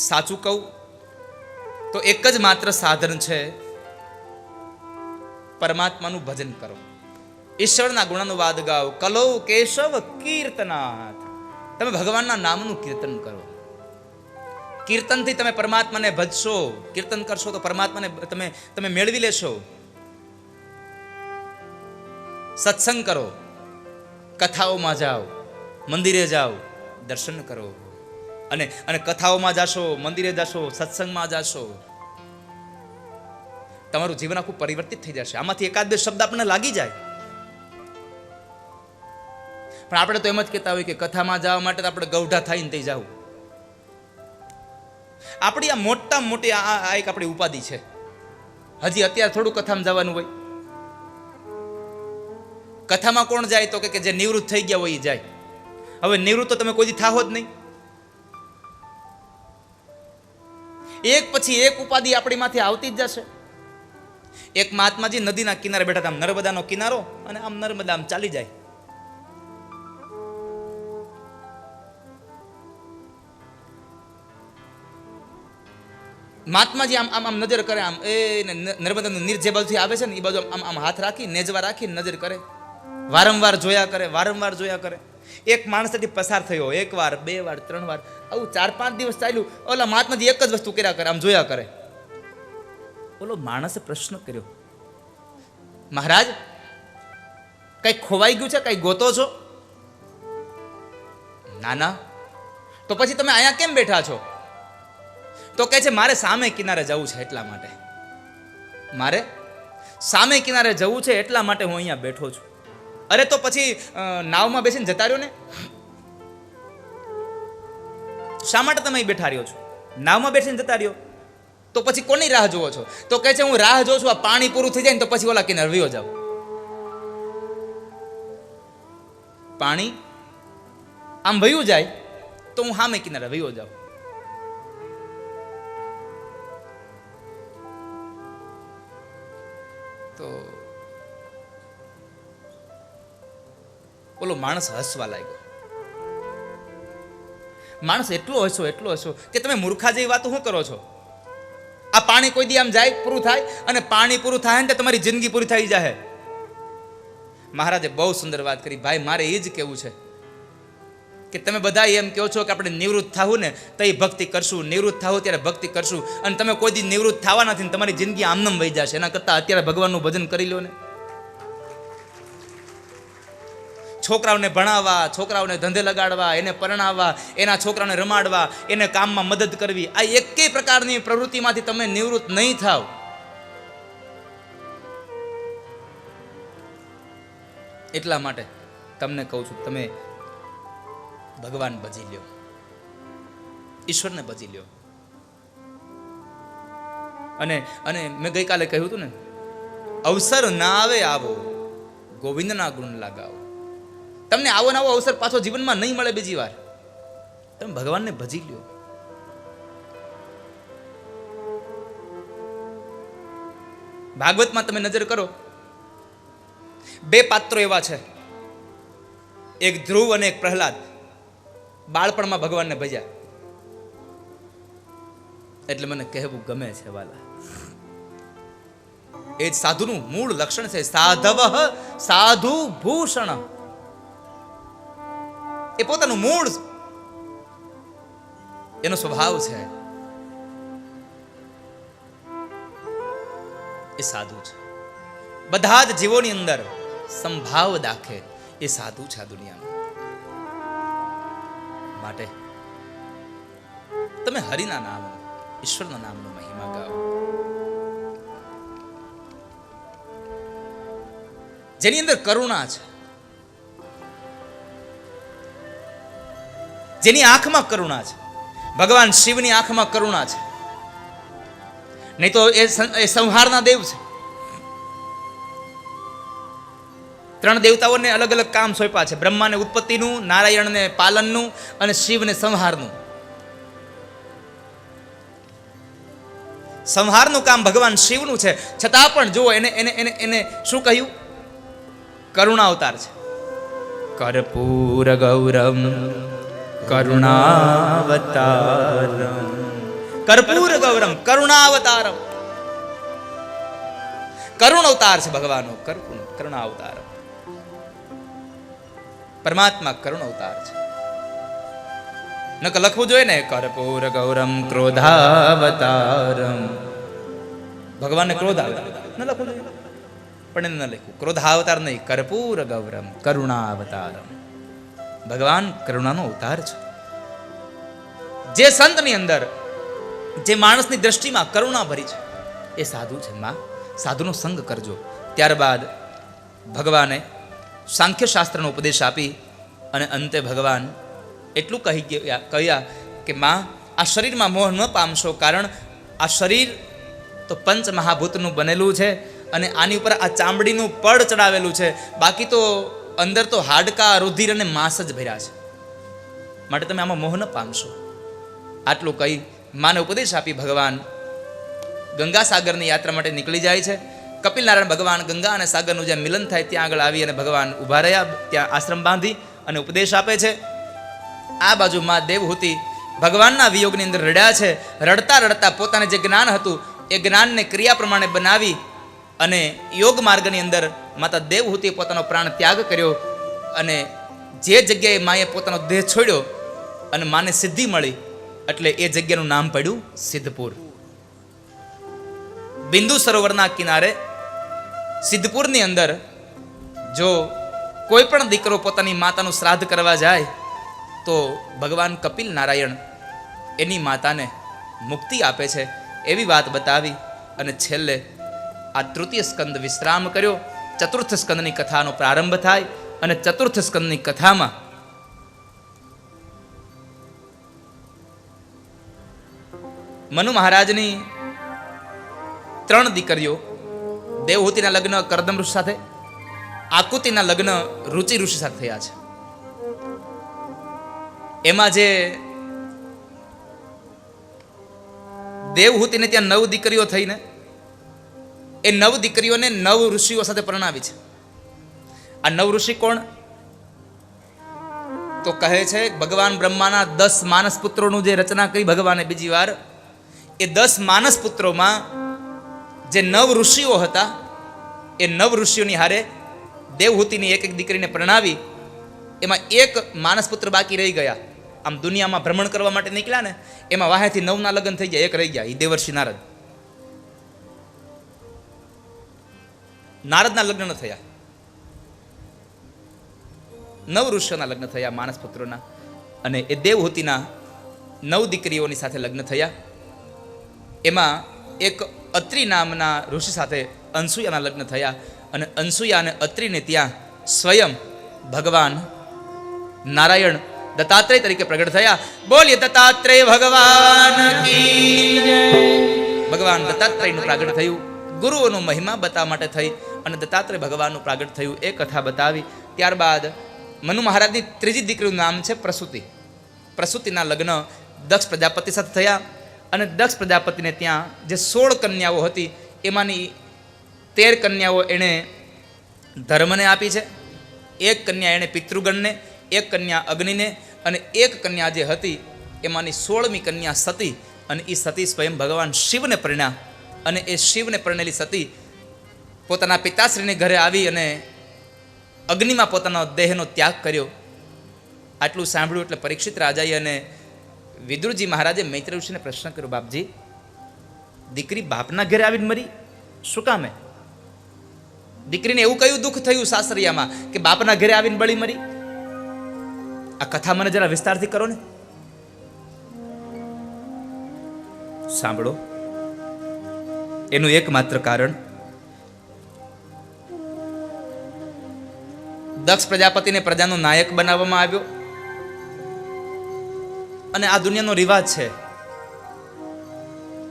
સાચું કહું તો એક જ માત્ર સાધન છે, પરમાત્માનું ભજન કરો, ઈશ્વરના ગુણાનુવાદ ગાઓ. કલો કેશવ કીર્તનાથ, તમે ભગવાનના નામનું કીર્તન કરો. કીર્તનથી તમે પરમાત્માને ભજશો, કીર્તન કરશો તો પરમાત્માને તમે મેળવી લેશો. સત્સંગ કરો, કથાઓમાં જાઓ, મંદિરે જાઓ, દર્શન કરો. અને કથાઓમાં જાશો, મંદિરે જાશો, સત્સંગમાં જાશો, તમારું જીવન આખું પરિવર્તિત થઈ જશે. આમાંથી એકાદ બે શબ્દ આપણને લાગી જાય. પણ આપણે તો એમ જ કહેતા હોય કે કથામાં જવા માટે તો આપણે ગૌઢા થઈને ત્યાં જાવ. આપણી આ મોટામાં મોટી આ એક આપણી ઉપાધિ છે. હજી અત્યારે થોડું કથામાં જવાનું હોય. કથામાં કોણ જાય તો કે જે નિવૃત્ત થઈ ગયા હોય એ જાય. હવે નિવૃત્ત તો તમે કોઈ દી થાહો જ નહીં. એક પછી એક ઉપાધિ આપણી માથે આવતી જ જશે. એક મહાત્માજી નદીના કિનારે બેઠા હતા, આમ નર્મદાનો કિનારો, અને આમ નર્મદા આમ ચાલી જાય. મહાત્માજી આમ આમ આમ નજર કરે, આમ એ નર્મદાનું નીર જે બાજુથી આવે છે ને એ બાજુ આમ આમ હાથ રાખી, નેજવા રાખી નજર કરે, વારંવાર જોયા કરે, વારંવાર જોયા કરે. એક માણસથી પસાર થયો, એક વાર, બે વાર, ત્રણ વાર, આવું 4-5 દિવસ ચાલ્યું. ઓલા મહાત્માજી એક જ વસ્તુ કર્યા કરે, આમ જોયા કરે. ઓલો માણસે પ્રશ્ન કર્યો, મહારાજ કઈ ખોવાઈ ગયું છે, કઈ ગોતો છો? ના ના. તો પછી તમે અહીંયા કેમ બેઠા છો? તો કહે છે મારે સામે કિનારે જવું છે એટલા માટે. મારે સામે કિનારે જવું છે એટલા માટે હું અહીંયા બેઠો છું. અરે તો પછી નાવમાં બેસીને જતા રહ્યો ને. શા માટે તમે અહીં બેઠા રહ્યો છો? નાવમાં બેસીને જતા રહ્યો તો પછી કોની રાહ જોવો છો? તો કહે છે હું રાહ જોઉં છું આ પાણી પૂરું થઈ જાય ને તો પછી ઓલા કિનારે વયો જાવ. પાણી આમ વયું જાય તો હું સામે કિનારે વયો જાઉં. તો ઓલો માણસ હસવા લાગ્યો. માણસ એટલો હસ્યો કે તમે મૂર્ખા જેવી વાતો શું કરો છો? આ પાણી કોઈ દી આમ જાય, પૂરું થાય, અને પાણી પૂરું થાય ને તમારી જિંદગી પૂરી થઈ જાય. મહારાજે બહુ સુંદર વાત કરી. ભાઈ મારે એ જ કહેવું છે કે તમે બધા એમ કહો છો કે આપણે નિવૃત્ત થાવું ને તો એ ભક્તિ કરશું, નિવૃત્ત થાવું ત્યારે ભક્તિ કરશું, અને તમે કોઈ દી નિવૃત્ત થવા નથી ને તમારી જિંદગી આમનમ વહી જશે. એના કરતાં અત્યારે ભગવાનનું ભજન કરી લો ને. છોકરાઓને ભણાવવા, છોકરાઓને ધંધે લગાડવા, એને પરણાવવા, એના છોકરાઓને રમાડવા, એને કામમાં મદદ કરવી, આ એકેય પ્રકારની પ્રવૃત્તિમાંથી તમે નિવૃત્ત નહીં થાવ. એટલા માટે તમને કહું છું, તમે ભગવાન ભજી લ્યો, ઈશ્વરને ભજી લ્યો. અને મેં ગઈકાલે કહ્યું હતું ને, અવસર ના આવે આવો, ગોવિંદના ગુણ લગાવો. તમને આવો નવો અવસર પાછો જીવનમાં નહીં મળે બીજી વાર. તમે ભગવાનને ભજી લ્યો. ભાગવતમાં તમે નજર કરો, 2 પાત્રો એવા છે, એક ધ્રુવ અને એક પ્રહલાદ. બાળપણમાં ભગવાનને ભજ્યા એટલે મને કહેવું ગમે છે વાલા. એ જ સાધુનું મૂળ લક્ષણ છે. સાધવ સાધુ ભૂષણ. એ પોતાનું મૂળ, એનો સ્વભાવ છે. એ સાધુ છે. બધા જ જીવોની અંદર સંભાવ દાખે એ સાધુ છે આ દુનિયામાં. માટે તમે હરિના નામ, ઈશ્વરના નામનો મહિમા ગાઓ. જેની અંદર કરુણા છે, જેની આંખમાં કરુણા છે, ભગવાન શિવની આંખમાં કરુણા છે. નહીં તો એ સંહારના દેવ છે. 3 દેવતાઓને અલગ અલગ કામ સોંપ્યા છે. બ્રહ્માને ઉત્પત્તિનું, નારાયણને પાલનનું, અને શિવને સંહારનું. સંહારનું કામ ભગવાન શિવનું છે. છતાં પણ જુઓ એને એને એને એને શું કહ્યું? કરુણા અવતાર છે. કર્પૂર ગૌરમ કરુણાવતારમ કર્પૂર ગૌરમ કરુણાવતારમ. કરુણ અવતાર છે ભગવાનનો, કરુણા અવતાર. પરમાત્મા કરુણ અવતાર છે. નક લખવું જોઈએ ને કર્પૂર ગૌરમ ક્રોધાવતારમ. ભગવાનને ક્રોધ આવે ન લખવું જોઈએ, પણ એને ન લખવું. ક્રોધાવતાર નહીં, કર્પૂર ગૌરમ કરુણાવતારમ. ભગવાન કરુણાનો અવતાર છે. જે સંતની અંદર, જે માણસની દ્રષ્ટિમાં કરુણા ભરી છે એ સાધુ છે. માં સાધુનો સંગ કરજો. ત્યારબાદ ભગવાને સાંખ્ય શાસ્ત્રનો ઉપદેશ આપી અને અંતે ભગવાન એટલું કહ્યા કે માં આ શરીરમાં મોહ ન પામશો, કારણ આ શરીર તો પંચ મહાભૂતનું બનેલું છે અને આની ઉપર આ ચામડીનું પડ ચડાવેલું છે. બાકી તો અંદર તો હાડકા, રુધિર અને માંસ જ ભર્યા છે. માટે તમે આમાં મોહ ન પામશો. આટલું કહી માને ઉપદેશ આપી ભગવાન ગંગા સાગરની યાત્રા માટે નીકળી જાય છે. કપિલ નારાયણ ભગવાન ગંગા અને સાગરનું જ્યાં મિલન થાય ત્યાં આગળ આવી અને ભગવાન ઊભા રહ્યા, ત્યાં આશ્રમ બાંધી અને ઉપદેશ આપે છે. આ બાજુ માં દેવહૂતિ ભગવાનના વિયોગની અંદર રડ્યા છે. રડતા રડતા પોતાને જે જ્ઞાન હતું એ જ્ઞાનને ક્રિયા પ્રમાણે બનાવી અને યોગ માર્ગની અંદર માતા દેવહૂતિએ પોતાનો પ્રાણ ત્યાગ કર્યો અને જે જગ્યાએ માએ પોતાનો દેહ છોડ્યો અને માને સિદ્ધિ મળી એટલે એ જગ્યાનું નામ પડ્યું સિદ્ધપુર. બિંદુ સરોવરના કિનારે સિદ્ધપુરની અંદર જો કોઈ પણ દીકરો પોતાની માતાનું શ્રાદ્ધ કરવા જાય તો ભગવાન કપિલ નારાયણ એની માતાને મુક્તિ આપે છે. એવી વાત બતાવી અને છેલ્લે આ તૃતીય સ્કંદ વિશ્રામ કર્યો. ચતુર્થ સ્કંદની કથાનો પ્રારંભ થાય અને ચતુર્થ સ્કંદની કથામાં મનુ મહારાજની 3 દીકરીઓ, દેવહૂતિના લગ્ન કરદમ ઋષિ સાથે, આકુતિના લગ્ન રુચિ ઋષિ સાથે થયા છે. એમાં જે દેવહૂતિને ત્યાં 9 દીકરીઓ થઈને એ 9 દીકરીઓને 9 ઋષિઓ સાથે પરણાવી છે. આ 9 ઋષિ કોણ? તો કહે છે ભગવાન બ્રહ્માના 10 માનસ પુત્રોનું જે રચના કરી ભગવાને બીજી વાર, એ 10 માનસ પુત્રોમાં જે 9 ઋષિઓ હતા એ 9 ઋષિઓની હારે દેવહૂતિની એક દીકરીને પરણાવી. એમાં એક માનસ પુત્ર બાકી રહી ગયા. આમ દુનિયામાં ભ્રમણ કરવા માટે નીકળ્યા ને, એમાં વાહેથી 9ના લગ્ન થઈ ગયા, એક રહી ગયા, એ દેવર્ષિ નારદ. નારદના લગ્ન ન થયા, 9 ઋષિઓના લગ્ન થયા માનસ પુત્રોના. અને એ દેવહૂતિના 9 દીકરીઓની સાથે લગ્ન થયા. એમાં એક અત્રિ નામના ઋષિ સાથે અનસુયાના લગ્ન થયા અને અનસુયા અને અત્રિને ત્યાં સ્વયં ભગવાન નારાયણ દત્તાત્રેય તરીકે પ્રગટ થયા. બોલીએ દત્તાત્રેય ભગવાન કી જય. ભગવાન દત્તાત્રેયનું પ્રાગટ થયું. ગુરુઓનો મહિમા બતાવવા માટે થઈ અને દત્તાત્રેય ભગવાનનું પ્રાગટ થયું એ કથા બતાવી. ત્યારબાદ મનુ મહારાજની 3જી દીકરીનું નામ છે પ્રસૂતિ. પ્રસૂતિના લગ્ન દક્ષ પ્રજાપતિ સાથે થયા અને દક્ષ પ્રજાપતિને ત્યાં જે 16 કન્યાઓ હતી એમાંની 13 કન્યાઓ એણે ધર્મને આપી છે, 1 કન્યા એણે પિતૃગણને, 1 કન્યા અગ્નિને અને 1 કન્યા જે હતી એમાંની 16મી કન્યા સતી. અને એ સતી સ્વયં ભગવાન શિવને પરણ્યા અને એ શિવને પરણેલી સતી પોતાના પિતાશ્રીને ઘરે આવી અને અગ્નિમાં પોતાનો દેહનો ત્યાગ કર્યો. આટલું સાંભળ્યું એટલે પરીક્ષિત રાજાએ અને વિદુરજી મહારાજે મૈત્રેય ઋષિને પ્રશ્ન કર્યો, બાપજી દીકરી બાપના ઘરે આવીને મરી શું કામે? દીકરીને એવું કયું દુઃખ થયું સાસરિયામાં કે બાપના ઘરે આવીને બળી મરી? આ કથા મને જરા વિસ્તારથી કરો ને. સાંભળો, એનું એકમાત્ર કારણ દક્ષ પ્રજાપતિને પ્રજાનો નાયક બનાવવામાં આવ્યો અને આ દુનિયાનો રિવાજ છે,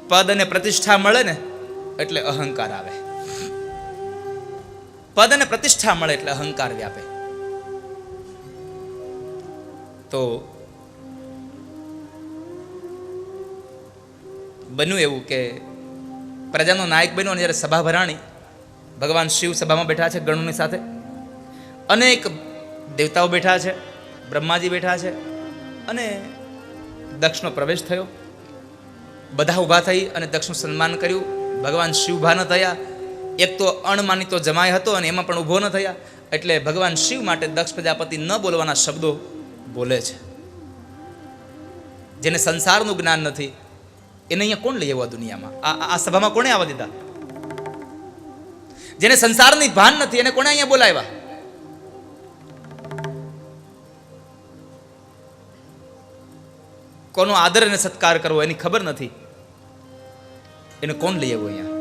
પદ અને પ્રતિષ્ઠા મળે ને એટલે અહંકાર આવે, પદ અને પ્રતિષ્ઠા મળે એટલે અહંકાર વ્યાપે. તો બન્યું એવું કે પ્રજાનો નાયક બન્યો અને જ્યારે સભા ભરાણી, ભગવાન શિવ સભામાં બેઠા છે ગણોની સાથે, અનેક દેવતાઓ બેઠા છે, બ્રહ્માજી બેઠા છે અને દક્ષનો પ્રવેશ થયો. બધા ઊભા થઈ અને દક્ષનું સન્માન કર્યું. ભગવાન શિવ ઊભા ન થયા. એક તો અણમાનીતો જમાઈ હતો અને એમાં પણ ઊભો ન થયા. એટલે ભગવાન શિવ માટે દક્ષ પ્રજાપતિ ન બોલવાના શબ્દો બોલે છે. જેને સંસારનું જ્ઞાન નથી એને અહીંયા કોણ લઈ આવ્યા દુનિયામાં? આ સભામાં કોણે આવવા દીધા? જેને સંસારની ભાન નથી એને કોણે અહીંયા બોલાવ્યા? કોનો આદર અને સત્કાર કરવો એની ખબર નથી, એને કોણ લઈ આવ્યો અહીંયા?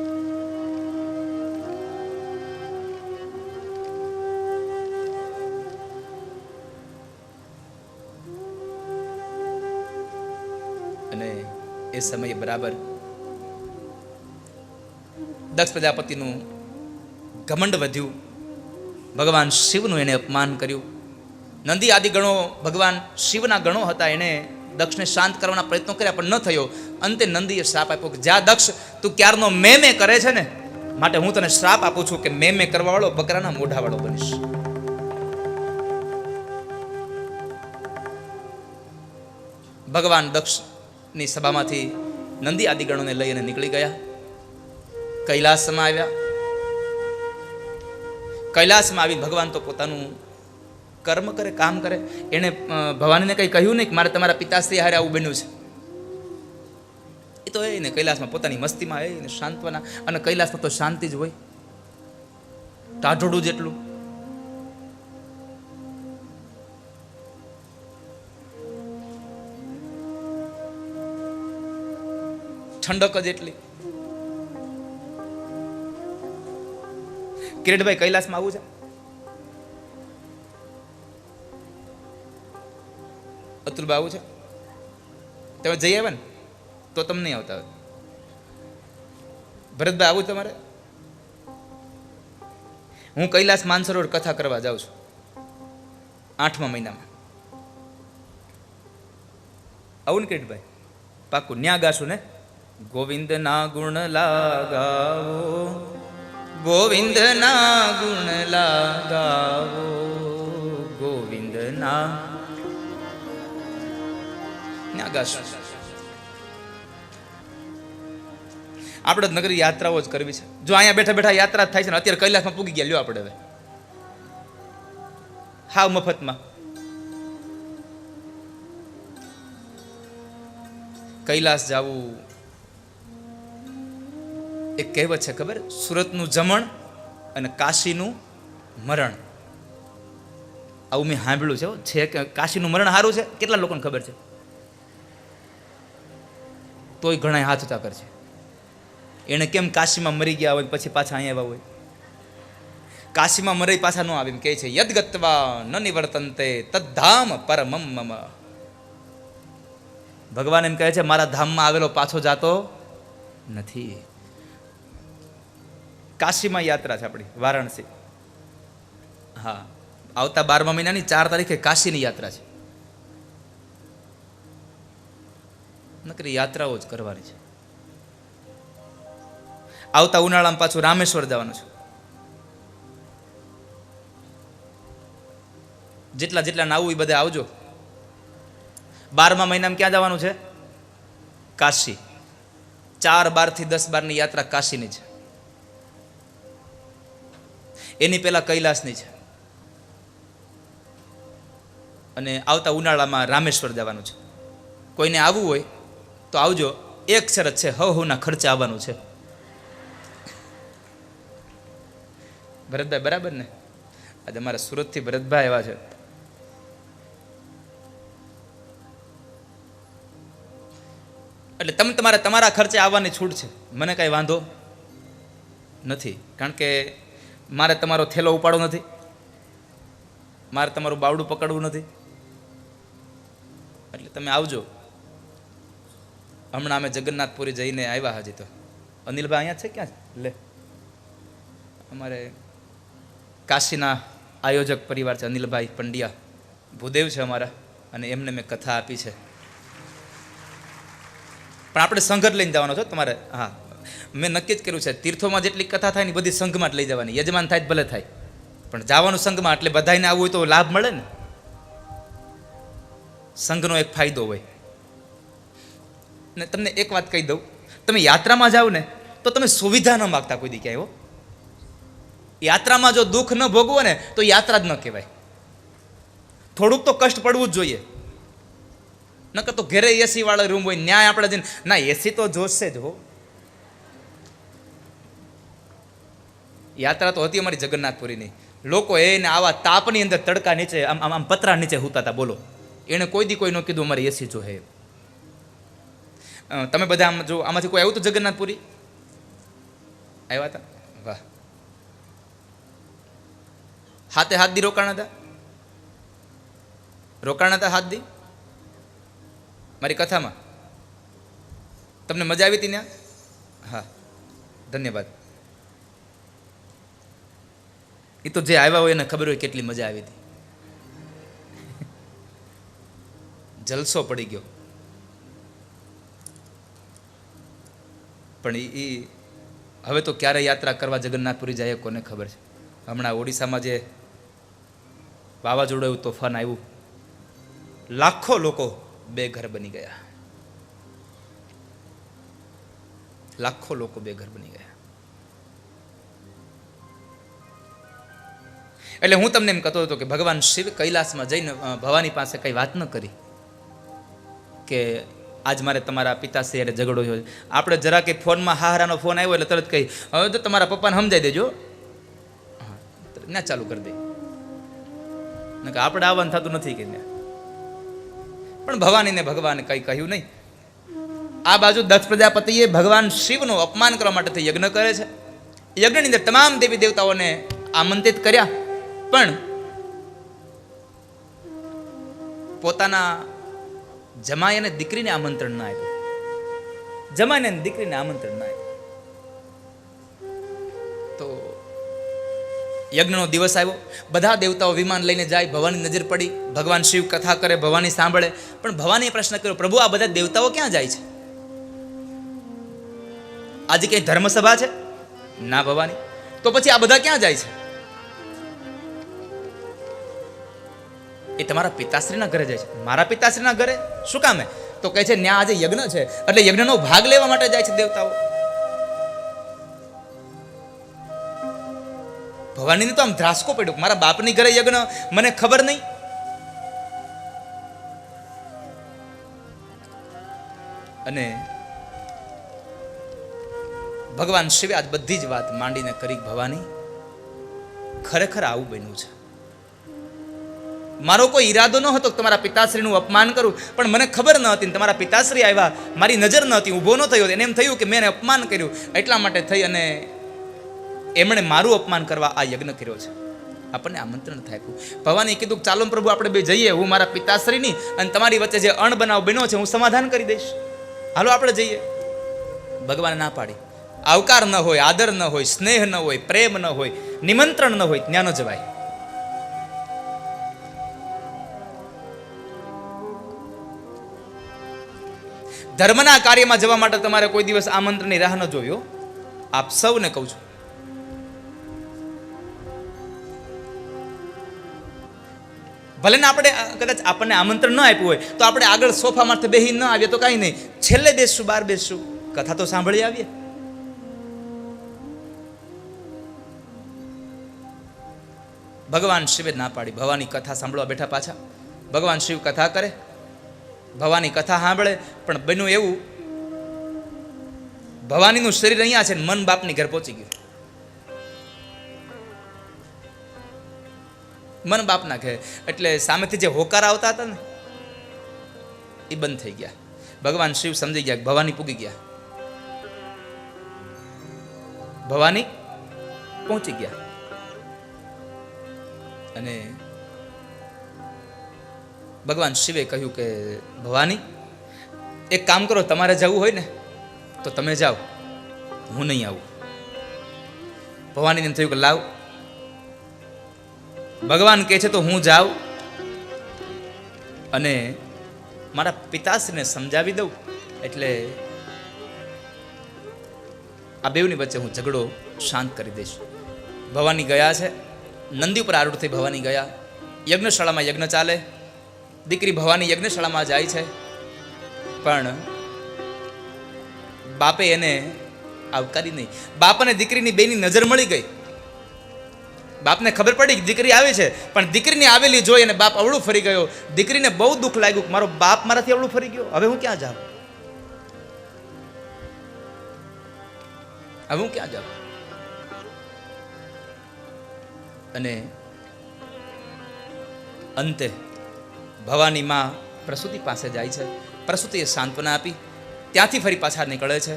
અને એ સમયે બરાબર દક્ષ પ્રજાપતિનું ઘમંડ વધ્યું. ભગવાન શિવનું એને અપમાન કર્યું. નંદી આદિ ગણો ભગવાન શિવના ગણો હતા. એને દક્ષને શાંત કરવાના પ્રયત્નો કર્યા પણ ન થયો. અંતે નંદીએ શ્રાપ આપ્યો કે જ્યાં દક્ષ તું ક્યારનો મેં કરે છે ને, માટે હું તને શ્રાપ આપું છું કે મેં કરવા વાળો બકરાના મોઢા વાળો બનીશ. ભગવાન દક્ષની સભામાંથી નંદી આદિ ગણોને લઈ અને નીકળી ગયા. કૈલાસમાં આવ્યા. કૈલાસમાં આવી ભગવાન તો પોતાનું કર્મ કરે, કામ કરે. એને ભવાનીને કંઈ કહ્યું નહીં કે મારે તમારા પિતાશ્રી હારે આવું બન્યું છે. એ તો એને કૈલાસમાં પોતાની મસ્તીમાં એને શાંતવાના. અને કૈલાસમાં તો શાંતિ જ હોય, ટાઢોડું જેટલું. ઠંડક જ એટલી. કિરીટભાઈ, કૈલાસમાં આવું છે? અતુલભાઈ આવું છે? તમે જઈ આવ્યા ને તો તમને નહીં આવતા. ભરતભાઈ આવું તમારે? હું કૈલાસ માનસરોવર કથા કરવા જાઉં છું 8મા મહિનામાં. આવું ને કિરીટભાઈ? પાકું ન્યા ગાશું ને? ગોવિંદના ગુણ લાગાવો, ગોવિંદના ગુણ લાગાવો, ગોવિંદના આપણે નગરી યાત્રાઓ જ કરવી છે. જો અહીંયા બેઠા બેઠા યાત્રા થાય છે ને, અત્યારે કૈલાસમાં પૂગી ગયા લ્યો આપણે હવે હાવ મફતમાં. કૈલાસ જવું એક કહેવત છે, ખબર? સુરતનું જમણ અને કાશીનું મરણ. આવું મેં સાંભળ્યું છે કે કાશીનું મરણ સારું છે. કેટલા લોકોને ખબર છે? તોય ઘણા હાથ ઊંચા કરશે. એને કેમ કાશીમાં મરી ગયા હોય પછી પાછા અહીંયા આવ્યા હોય? કાશીમાં મરી પાછા ન આવે એમ કહે છે, યદ ગત્વા ન નિવર્તન્તે તદ્ધામ પરમમ મમ. ભગવાન એમ કહે છે, મારા ધામમાં આવેલો પાછો જાતો નથી. કાશીમાં યાત્રા છે આપણી, વારાણસી. હા, આવતા 12મા મહિનાની 4 તારીખે કાશીની યાત્રા છે. નકરી યાત્રાઓ જ કરવાની છે. આવતા ઉનાળામાં પાછું રામેશ્વર જવાનું છે. જેટલા જેટલા આવું એ બધા આવજો. 12મા મહિનામાં ક્યાં જવાનું છે? કાશી. 4/12 થી 10/12 યાત્રા કાશીની છે. એની પહેલા કૈલાસની છે. અને આવતા ઉનાળામાં રામેશ્વર જવાનું છે. કોઈને આવવું હોય તો આવજો. એક શરત છે, હવના ખર્ચે આવવાનું છે. ભરતભાઈ બરાબર ને? આજે અમારા સુરતથી ભરતભાઈ એવા છે. એટલે તમે તમારા ખર્ચે આવવાની છૂટ છે. મને કાંઈ વાંધો નથી, કારણ કે મારે તમારો થેલો ઉપાડવો નથી, મારે તમારું બાવડું પકડવું નથી. એટલે તમે આવજો. હમણાં અમે જગન્નાથપુરી જઈને આવ્યા. હજી તો અનિલભાઈ અહીંયા છે. ક્યાં છે? લે, અમારે કાશીના આયોજક પરિવાર છે, અનિલભાઈ પંડ્યા, ભૂદેવ છે અમારા, અને એમને મેં કથા આપી છે. પણ આપણે સંઘ જ લઈને જવાનો છો તમારે. હા, મેં નક્કી જ કર્યું છે, તીર્થોમાં જેટલી કથા થાય ને બધી સંઘમાં જ લઈ જવાની. યજમાન થાય ભલે થાય, પણ જવાનું સંઘમાં. એટલે બધાને આવવું હોય તો લાભ મળે ને. સંઘનો એક ફાયદો હોય. ને તમને એક વાત કહી દઉં, તમે યાત્રામાં જાઓ ને તો તમે સુવિધા ન માગતા કોઈ દી ક્યાંય હો. યાત્રામાં જો દુઃખ ન ભોગવો ને તો યાત્રા જ ન કહેવાય. થોડુંક તો કષ્ટ પડવું જ જોઈએ. નકર તો ઘરે એસી વાળો રૂમ હોય, ન્યાય આપણે જઈને ના એસી તો જોશે જ હો. યાત્રા તો હતી અમારી જગન્નાથપુરીની. લોકો એને આવા તાપની અંદર તડકા નીચે આમ આમ પતરા નીચે હુતા હતા. બોલો, એને કોઈ દી કોઈ ન કીધું અમારે એસી જો હે. તમે બધા આમ જો આમાંથી કોઈ આવ્યું હતું જગન્નાથપુરી? આવ્યા હતા? વાહ. હાથે હાથ દી રોકાણા હતા? રોકાણા હતા હાથ દી મારી કથામાં? તમને મજા આવી હતી ત્યાં? હા, ધન્યવાદ. એ તો જે આવ્યા હોય એને ખબર હોય કેટલી મજા આવી હતી. જલસો પડી ગયો. પણ એ હવે તો ક્યારે યાત્રા કરવા જગન્નાથપુરી જાય કોને ખબર છે. હમણાં ઓડિશામાં જે વાવાઝોડું એવું તોફાન આવ્યું, લાખો લોકો બેઘર બની ગયા. લાખો લોકો બેઘર બની ગયા. એટલે હું તમને એમ કહેતો હતો કે ભગવાન શિવ કૈલાસમાં જઈને ભવાની પાસે કઈ વાત ન કરી કે આજ મારે તમારા પિતાશ્રી હારે ઝઘડો થયો. આપણે જરા કે ફોનમાં હારાનો ફોન આવ્યો એટલે તરત કહી હવે તો તમારા પપ્પાને સમજાઈ દેજો, ના ચાલુ કરી દે. આપણે આવવાનું થતું નથી કે પણ ભવાનીને ભગવાને કઈ કહ્યું નહીં. આ બાજુ દક્ષ પ્રજાપતિએ ભગવાન શિવનું અપમાન કરવા માટે યજ્ઞ કરે છે. યજ્ઞની અંદર તમામ દેવી દેવતાઓને આમંત્રિત કર્યા, પણ પોતાના જમાઈ અને દીકરીને આમંત્રણ ના આપ્યું. જમાઈને દીકરીને આમંત્રણ ના આપ્યું. તો યજ્ઞનો દિવસ આવ્યો, બધા દેવતાઓ વિમાન લઈને જાય. ભવાની નજર પડી, ભગવાન શિવ કથા કરે, ભવાની સાંભળે. પણ ભવાનીએ પ્રશ્ન કર્યો, પ્રભુ આ બધા દેવતાઓ ક્યાં જાય છે? આજે કઈ ધર્મસભા છે? ના ભવાની. તો પછી આ બધા ક્યાં જાય છે? એ તમારા પિતાશ્રીના ઘરે જાય છે. મારા પિતાશ્રીના ઘરે શું કામે? તો કહે છે ન્યા આજે યજ્ઞ છે એટલે યજ્ઞનો ભાગ લેવા માટે જાય છે દેવતાઓ. ભવાનીને તો આમ ધ્રાસકો પડ્યો, મારા બાપની ઘરે યજ્ઞ, મને ખબર નહીં. અને ભગવાન શિવે આજ બધી જ વાત માંડીને કરી, ભવાની ખરેખર આવું બન્યું છે. મારો કોઈ ઈરાદો ન હતો તમારા પિતાશ્રીનું અપમાન કરું, પણ મને ખબર ન હતી. તમારા પિતાશ્રી આવ્યા, મારી નજર ન હતી, ઊભો ન થયો. એને એમ થયું કે મેં અપમાન કર્યું, એટલા માટે થઈ અને એમણે મારું અપમાન કરવા આ યજ્ઞ કર્યો છે. આપણને આમંત્રણ થાય. ભવાની કીધું ચાલો પ્રભુ આપણે બે જઈએ, હું મારા પિતાશ્રીની અને તમારી વચ્ચે જે અણબનાવ બન્યો છે હું સમાધાન કરી દઈશ, હાલો આપણે જઈએ. ભગવાને ના પાડી. આવકાર ન હોય, આદર ન હોય, સ્નેહ ન હોય, પ્રેમ ન હોય, નિમંત્રણ ન હોય, ત્યાં ન જવાય. ધર્મના કાર્યમાં જવા માટે તમારે કોઈ દિવસ આમંત્રણની રાહ ન જોયો. આપ સૌને કહું છું, ભલે ને આપણે કદાચ આપણને આમંત્રણ ન આપ્યું હોય તો આપણે આગળ સોફામાંથી બેસી ન આવીએ તો કાંઈ નહીં, છેલ્લે બેસશું, બહાર બેસશું, કથા તો સાંભળી આવીએ. ભગવાન શિવે ના પાડી. ભવાની કથા સાંભળવા બેઠા પાછા. ભગવાન શિવ કથા કરે, ભવાની કથા સાંભળે. પણ બન્યું એવું, ભવાનીનું શરીર અહીંયા છે, મન બાપની ઘર પહોંચી ગયું. મન બાપના ઘરે એટલે સામેથી જે હોકાર આવતા હતા ને એ બંધ થઈ ગયા. ભગવાન શિવ સમજી ગયા, ભવાની પૂગી ગયા, ભવાની પહોંચી ગયા. અને ભગવાન શિવે કહ્યું કે ભવાની એક કામ કરો, તમારે જવું હોય ને તો તમે જાઓ, હું નહીં આવું. ભવાનીને થયું કે લાવ, ભગવાન કહે છે તો હું જાઉં અને મારા પિતાશ્રીને સમજાવી દઉં, એટલે આ બેવની વચ્ચે હું ઝઘડો શાંત કરી દઈશ. ભવાની ગયા છે, નંદી ઉપર આરૂઢ થઈ ભવાની ગયા. યજ્ઞશાળામાં યજ્ઞ ચાલે, દીકરી ભવાની યજ્ઞશાળામાં જાય છે. પણ બાપે એને આવકારી નહીં. બાપ અને દીકરીની બેની નજર મળી ગઈ. બાપને ખબર પડી કે દીકરી આવી છે, પણ દીકરીને આવેલી જોઈ અને બાપ અવળું ફરી ગયો. દીકરીને બહુ દુઃખ લાગ્યું કે મારો બાપ મારાથી અવળું ફરી ગયો, હવે હું ક્યાં જાઉં, હવે હું ક્યાં જાઉં. અને અંતે ભવાની માં પ્રસૂતિ પાસે જાય છે. પ્રસૂતિએ સાંત્વના આપી, ત્યાંથી ફરી પાછા નીકળે છે.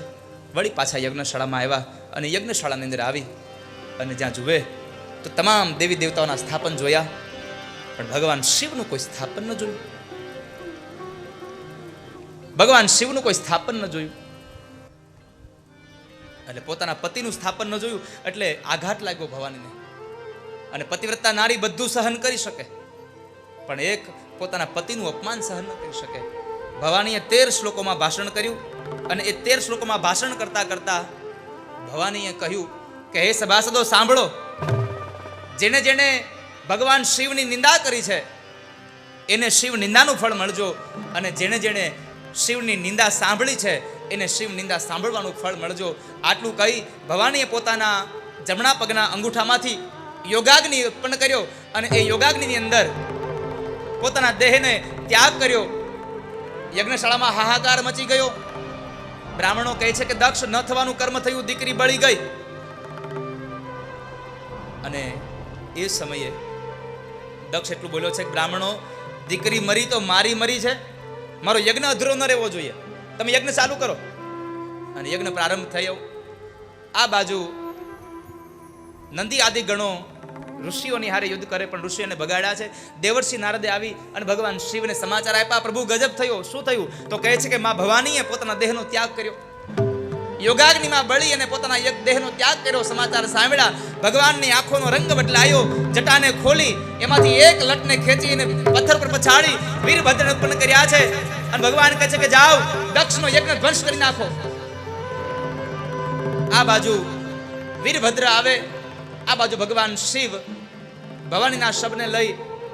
વળી પાછા યજ્ઞશાળામાં આવ્યા અને યજ્ઞશાળાની અંદર આવી અને જ્યાં જુએ તો તમામ દેવી દેવતાઓના સ્થાપન જોયા, પણ ભગવાન શિવનું કોઈ સ્થાપન ન જોયું. ભગવાન શિવનું કોઈ સ્થાપન ન જોયું. એટલે પોતાના પતિનું સ્થાપન ન જોયું એટલે આઘાત લાગ્યો ભવાનીને. અને પતિવ્રતા નારી બધું સહન કરી શકે, પણ એક પોતાના પતિનું અપમાન સહન ન કરી શકે. ભવાનીએ 13 શ્લોકોમાં ભાષણ કર્યું અને એ 13 શ્લોકોમાં ભાષણ કરતા કરતા ભવાનીએ કહ્યું કે હે સભાસદો સાંભળો, જેને જેને ભગવાન શિવની નિંદા કરી છે એને શિવ નિંદાનું ફળ મળજો, અને જેને જેને શિવની નિંદા સાંભળી છે એને શિવ નિંદા સાંભળવાનું ફળ મળજો. આટલું કહી ભવાનીએ પોતાના જમણા પગના અંગૂઠામાંથી યોગાગ્નિ ઉત્પન્ન કર્યો અને એ યોગાગ્નિની અંદર પોતાના દેહને ત્યાગ કર્યો. યજ્ઞશાળામાં હાહાકાર મચી ગયો. બ્રાહ્મણો કહે છે કે દક્ષ ન થવાનું કર્મ થયું, દીકરી બળી ગઈ. અને એ સમયે દક્ષ એટલું બોલ્યો છે કે બ્રાહ્મણો, દીકરી મરી તો મારી મરી છે, મારો યજ્ઞ અધૂરો ન રહેવો જોઈએ, તમે યજ્ઞ ચાલુ કરો. અને યજ્ઞ પ્રારંભ થયો. આ બાજુ નંદી આદિ ગણો ઋષિઓની હારે યુદ્ધ કરે, પણ ઋષિઓને બગાડ્યા છે. દેવર્ષિ નારદે આવી અને ભગવાન શિવને સમાચાર આપ્યા. પ્રભુ ગજબ થયો. શું થયું? તો કહે છે કે માં ભવાનીએ પોતાના દેહનો ત્યાગ કર્યો, યોગાગ્નિમાં બળી અને પોતાના દેહનો ત્યાગ કર્યો. સમાચાર સાંભળ્યા. ભગવાનની આંખોનો રંગ બદલાયો. જટાને ખોલી એમાંથી એક લટને ખેંચીને પથ્થર પર પછાડી વીરભદ્રને ઉત્પન્ન કર્યા છે. અને ભગવાન કહે છે કે જાઓ દક્ષનો યજ્ઞ ધ્વંસ કરી નાખો. આ બાજુ વીરભદ્ર આવે, આ બાજુ ભગવાન શિવ ભવાનીના શબને લઈ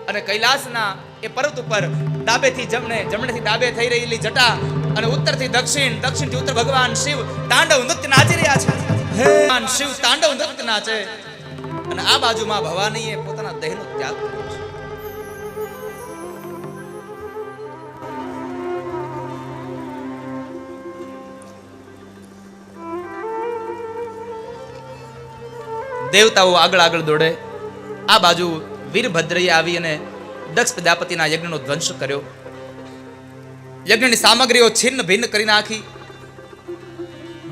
અને કૈલાસના એ પર્વત ઉપર ડાબેથી જમણે, જમણેથી ડાબે થઈ રહેલી જટા અને ઉત્તરથી દક્ષિણ, દક્ષિણથી ઉત્તર ભગવાન શિવ તાંડવ નૃત્ય નાચી રહ્યા છે. ભગવાન શિવ તાંડવ નૃત્ય નાચે અને આ બાજુમાં ભવાનીએ પોતાના દેહનો ત્યાગ કર્યો છે. દેવતાઓ આગળ આગળ દોડે. આ બાજુ વીરભદ્રએ આવી અને દક્ષ પ્રજાપતિના યજ્ઞનો ધ્વંસ કર્યો. યજ્ઞની સામગ્રીઓ છિન્ન ભિન્ન કરી નાખી.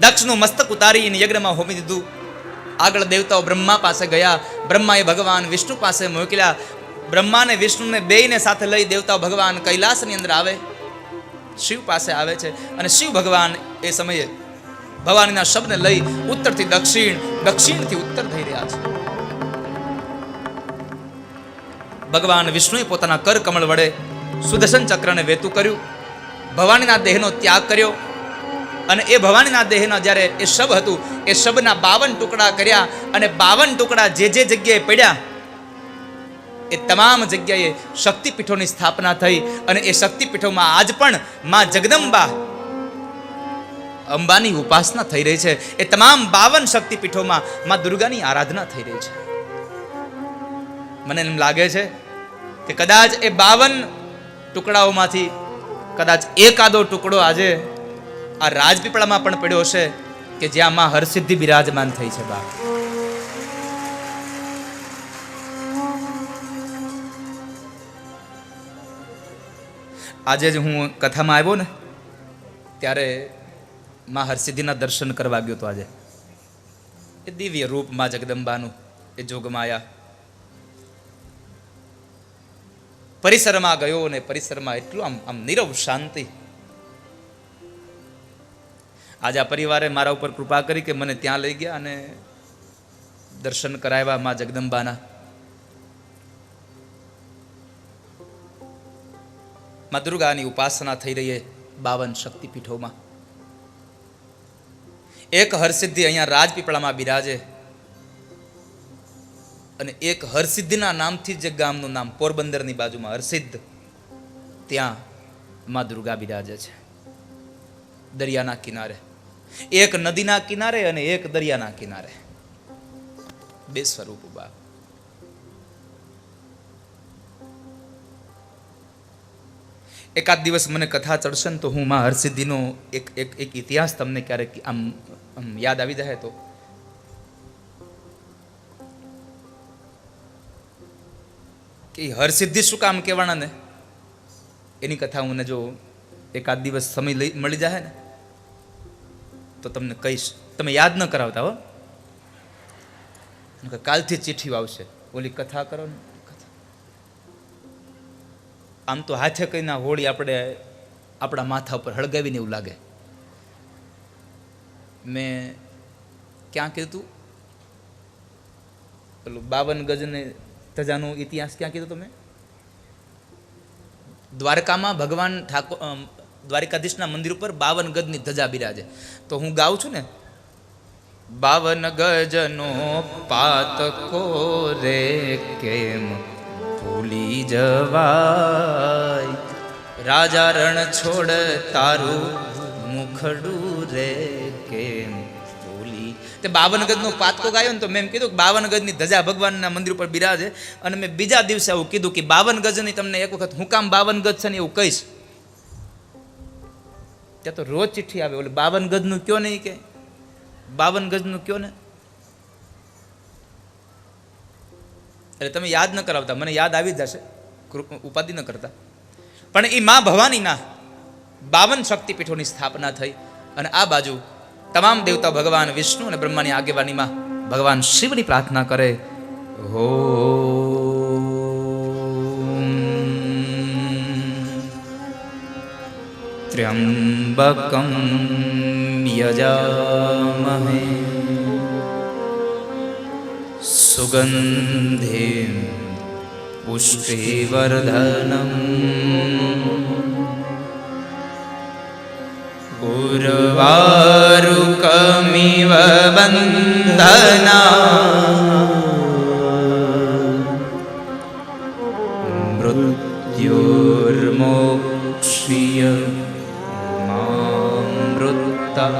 દક્ષનું મસ્તક ઉતારીને યજ્ઞમાં હોમી દીધું. આગળ દેવતાઓ બ્રહ્મા પાસે ગયા. બ્રહ્માએ ભગવાન વિષ્ણુ પાસે મોકલ્યા. બ્રહ્માને વિષ્ણુને બેયને સાથે લઈ દેવતાઓ ભગવાન કૈલાસની અંદર આવે, શિવ પાસે આવે છે. અને શિવ ભગવાન એ સમયે ભવાનીના શબને લઈ ઉત્તરથી દક્ષિણ, દક્ષિણથી ઉત્તર થઈ રહ્યા છે. ભગવાન વિષ્ણુએ પોતાના કર કમળ વડે સુદર્શન ચક્રને વેતું કર્યું, ભવાનીના દેહનો ત્યાગ કર્યો. અને એ ભવાનીના દેહના જ્યારે એ શબ હતું એ શબના 52 ટુકડા કર્યા. અને 52 ટુકડા જે જે જગ્યાએ પડ્યા એ તમામ જગ્યાએ શક્તિપીઠોની સ્થાપના થઈ. અને એ શક્તિપીઠોમાં આજ પણ માં જગદંબા અંબાની ઉપાસના થઈ રહી છે. એ તમામ 52 શક્તિપીઠોમાં માં દુર્ગાની આરાધના થઈ રહી છે. મને એમ લાગે છે કે કદાચ એ 52 ટુકડાઓમાંથી કદાચ એકાદો ટુકડો આજે આ રાજપીપળામાં પણ પડ્યો હશે કે જ્યાં માં હરસિદ્ધિ બિરાજમાન થઈ છે. બા આજે જ હું કથામાં આવ્યો ને ત્યારે માં હરસિદ્ધિના દર્શન કરવા ગયો તો. આજે એ દિવ્ય રૂપ માં જગદંબાનું, એ જોગમાયા પરિસરમાં ગયો અને પરિસરમાં એટલું આમ નીરવ શાંતિ. આજે આ પરિવારે મારા ઉપર કૃપા કરી કે મને ત્યાં લઈ ગયા અને દર્શન કરાવ્યા માં જગદંબાના. માં દુર્ગાની ઉપાસના થઈ રહી 52 શક્તિપીઠોમાં. એક હરસિદ્ધિ અહીંયા રાજપીપળામાં બિરાજે અને એક હરસિદ્ધિના નામથી જે ગામનું નામ પોરબંદરની બાજુમાં હરસિદ્ધ, ત્યાં માં દુર્ગા બિરાજે છે દરિયાના કિનારે. એક નદીના કિનારે અને એક દરિયાના કિનારે, બે સ્વરૂપ ઉભા. એકાદ દિવસ મને કથા ચડશે ને તો હું માં હરસિદ્ધિનો એક ઇતિહાસ તમને ક્યારેક આમ યાદ આવી જાય તો કે હરસિદ્ધિ શું કામ કહેવાના ને એની કથા હું જો એકાદ દિવસ સમય મળી જાય ને તો તમને કહીશ. તમે યાદ ન કરાવતા હો, કાલથી ચિઠ્ઠી આવશે, ઓલી કથા કરો ને. આમ તો હાથે કઈના હોળી આપણે આપણા માથા ઉપર હળગાવીને એવું લાગે. મેં ક્યાં કીધું પેલું 52 ગજને ધજાનો ઇતિહાસ ક્યાં કીધો તમે? દ્વારકામાં ભગવાન ઠાકોર દ્વારિકાધીશના મંદિર ઉપર 52 ગજની ધજા બિરાજે. તો હું ગાઉં છું ને, 52 ગજનો પાતકો રે કેમ ભૂલી જવાય, રાજા રણ છોડ તારું મુખડું રે કેમ ભૂલી. તે 52 ગજનો પાતકો ગાયો ને તો મેં કીધું કે 52 ગજની ધજા ભગવાનના મંદિર ઉપર બિરાજે. અને મેં બીજા દિવસે એવું કીધું કે 52 ગજની તમને એક વખત હું કામ 52 ગજ છે ને એવું કહીશ. ત્યાં તો રોજ ચિઠ્ઠી આવે, ઓલે 52 ગજનું કયો નહીં, કે 52 ગજનું કયો ને. એટલે તમે યાદ ન કરાવતા, મને યાદ આવી જશે, ઉપાધિ ન કરતા. પણ એ માં ભવાનીના 52 શક્તિપીઠોની સ્થાપના થઈ. અને આ બાજુ તમામ દેવતા ભગવાન વિષ્ણુ અને બ્રહ્માની આગેવાનીમાં ભગવાન શિવની પ્રાર્થના કરે. હો ત્ર્યંબકં યજામહે સુગંધિં પુષ્ટિવર્ધનમ ઉર્વારુકમિવ બંધના મૃત્યુર્મોક્ષ્ય મામૃતા.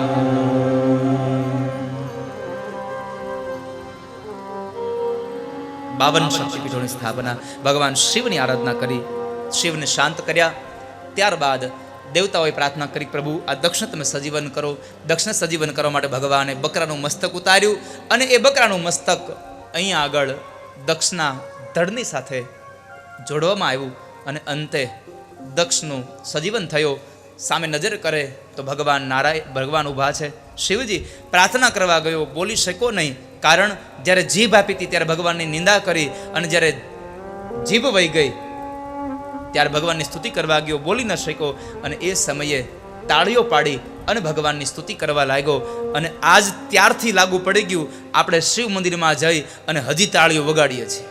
52 શક્તિપીઠોની સ્થાપના, ભગવાન શિવની આરાધના કરી, શિવને શાંત કર્યા. ત્યારબાદ દેવતાઓએ પ્રાર્થના કરી, પ્રભુ આ દક્ષને તમે સજીવન કરો. દક્ષને સજીવન કરવા માટે ભગવાને બકરાનું મસ્તક ઉતાર્યું અને એ બકરાનું મસ્તક અહીંયા આગળ દક્ષના ધડની સાથે જોડવામાં આવ્યું અને અંતે દક્ષનું સજીવન થયો. સામે નજર કરે તો ભગવાન ભગવાન ઊભા છે. શિવજી પ્રાર્થના કરવા ગયો, બોલી શક્યો નહીં, કારણ જ્યારે જીભ આપી હતી ત્યારે ભગવાનની નિંદા કરી, અને જ્યારે જીભ વહી ગઈ ત્યારે ભગવાનની સ્તુતિ કરવા ગયો, બોલી ન શક્યો. અને એ સમયે તાળીઓ પાડી અને ભગવાનની સ્તુતિ કરવા લાગ્યો. અને આજ ત્યારથી લાગુ પડી ગયું, આપણે શિવ મંદિરમાં જઈ અને હજી તાળીઓ વગાડીએ છીએ.